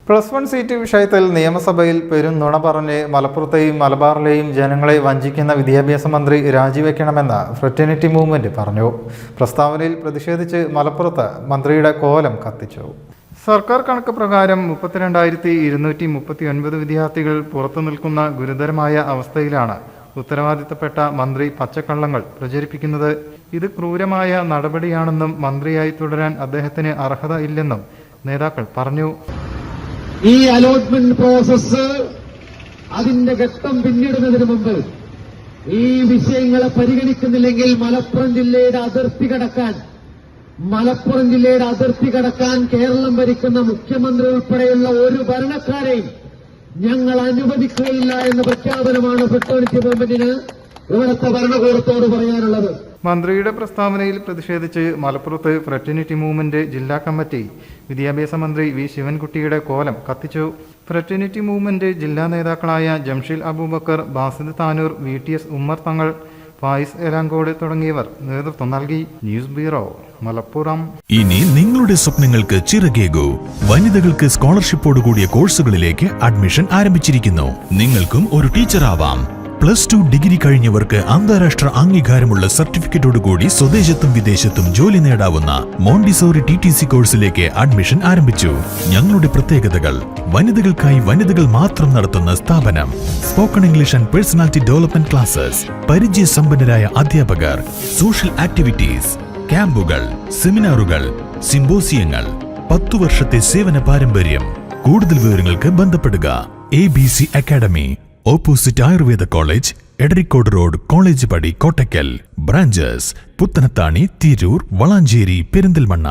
+1 seat വിഷയത്തിൽ നിയമസഭയിൽ പെരുംനുണ പറഞ്ഞ് മലപ്പുറത്തെയും മലബാറിലെയും ജനങ്ങളെ വഞ്ചിക്കുന്ന വിദ്യാഭ്യാസ മന്ത്രി രാജിവെക്കണമെന്ന് ഫ്രറ്റേണിറ്റി മൂവ്മെന്റ് പറഞ്ഞു. പ്രസ്താവനയിൽ പ്രതിഷേധിച്ച് മലപ്പുറത്ത് മന്ത്രിയുടെ കോലം കത്തിച്ചു. സർക്കാർ കണക്ക് പ്രകാരം 32,239 വിദ്യാർത്ഥികൾ പുറത്തു നിൽക്കുന്ന ഗുരുതരമായ അവസ്ഥയിലാണ് ഉത്തരവാദിത്തപ്പെട്ട മന്ത്രി പച്ചക്കള്ളങ്ങൾ പ്രചരിപ്പിക്കുന്നത്. ഇത് ക്രൂരമായ നടപടിയാണെന്നും മന്ത്രിയായി തുടരാൻ അദ്ദേഹത്തിന് അർഹത ഇല്ലെന്നും നേതാക്കൾ പറഞ്ഞു. ഈ അലോട്ട്മെന്റ് പ്രോസസ് അതിന്റെ ഘട്ടം പിന്നിടുന്നതിന് മുമ്പ് ഈ വിഷയങ്ങളെ പരിഗണിക്കുന്നില്ലെങ്കിൽ മലപ്പുറം ജില്ലയുടെ അതിർത്തി കടക്കാൻ കേരളം ഭരിക്കുന്ന മുഖ്യമന്ത്രി ഉൾപ്പെടെയുള്ള ഒരു ഭരണക്കാരെയും ഞങ്ങൾ അനുവദിക്കുകയില്ല എന്ന പ്രഖ്യാപനമാണ് ഫ്രറ്റേണിറ്റി മൂവ്മെന്റിന് ഇവിടുത്തെ ഭരണകൂടത്തോട് പറയാനുള്ളത്. മന്ത്രിയുടെ പ്രസ്താവനയിൽ പ്രതിഷേധിച്ച് മലപ്പുറത്ത് ഫ്രറ്റേണിറ്റി മൂവ്മെന്റ് ജില്ലാ കമ്മിറ്റി വിദ്യാഭ്യാസ മന്ത്രി വി ശിവൻകുട്ടിയുടെ കോലം കത്തിച്ചു. ഫ്രറ്റേണിറ്റി മൂവ്മെന്റ് ജില്ലാ നേതാക്കളായ ജംഷീൽ അബൂബക്കർ, ബാസിദ് താനൂർ, VTS ഉമ്മർ തങ്ങൾ, ഫായിസ് എലാങ്കോട് തുടങ്ങിയവർ നേതൃത്വം നൽകി. News bureau, Malappuram. ഇനി നിങ്ങളുടെ സ്വപ്നങ്ങൾക്ക് ചിറകേകൂ. വനിതകൾക്ക് സ്കോളർഷിപ്പോടുകൂടിയ കോഴ്സുകളിലേക്ക് അഡ്മിഷൻ ആരംഭിച്ചിരിക്കുന്നു. നിങ്ങൾക്കും ഒരു ടീച്ചറാവാം. +2 ഡിഗ്രി കഴിഞ്ഞവർക്ക് അന്താരാഷ്ട്ര അംഗീകാരമുള്ള സർട്ടിഫിക്കറ്റോടുകൂടി സ്വദേശത്തും വിദേശത്തും ജോലി നേടാവുന്ന മോണ്ടിസോറി TTC കോഴ്സിലേക്ക് അഡ്മിഷൻ ആരംഭിച്ചു. ഞങ്ങളുടെ പ്രത്യേകതകൾ: വനിതകൾക്കായി വനിതകൾ മാത്രം നടത്തുന്ന സ്ഥാപനം, spoken English and personality development classes, പരിചയസമ്പന്നരായ അധ്യാപകർ, സോഷ്യൽ ആക്ടിവിറ്റീസ്, ക്യാമ്പുകൾ, സെമിനാറുകൾ, സിംബോസിയങ്ങൾ, 10 വർഷത്തെ സേവന പാരമ്പര്യം. കൂടുതൽ വിവരങ്ങൾക്ക് ബന്ധപ്പെടുക. ABC academy, opposite Ayurveda college, Edarikode road, college പടി, കോട്ടയ്ക്കൽ. ബ്രാഞ്ചസ് പുത്തനത്താണി, തിരൂർ, വളാഞ്ചേരി, പെരിന്തൽമണ്ണ.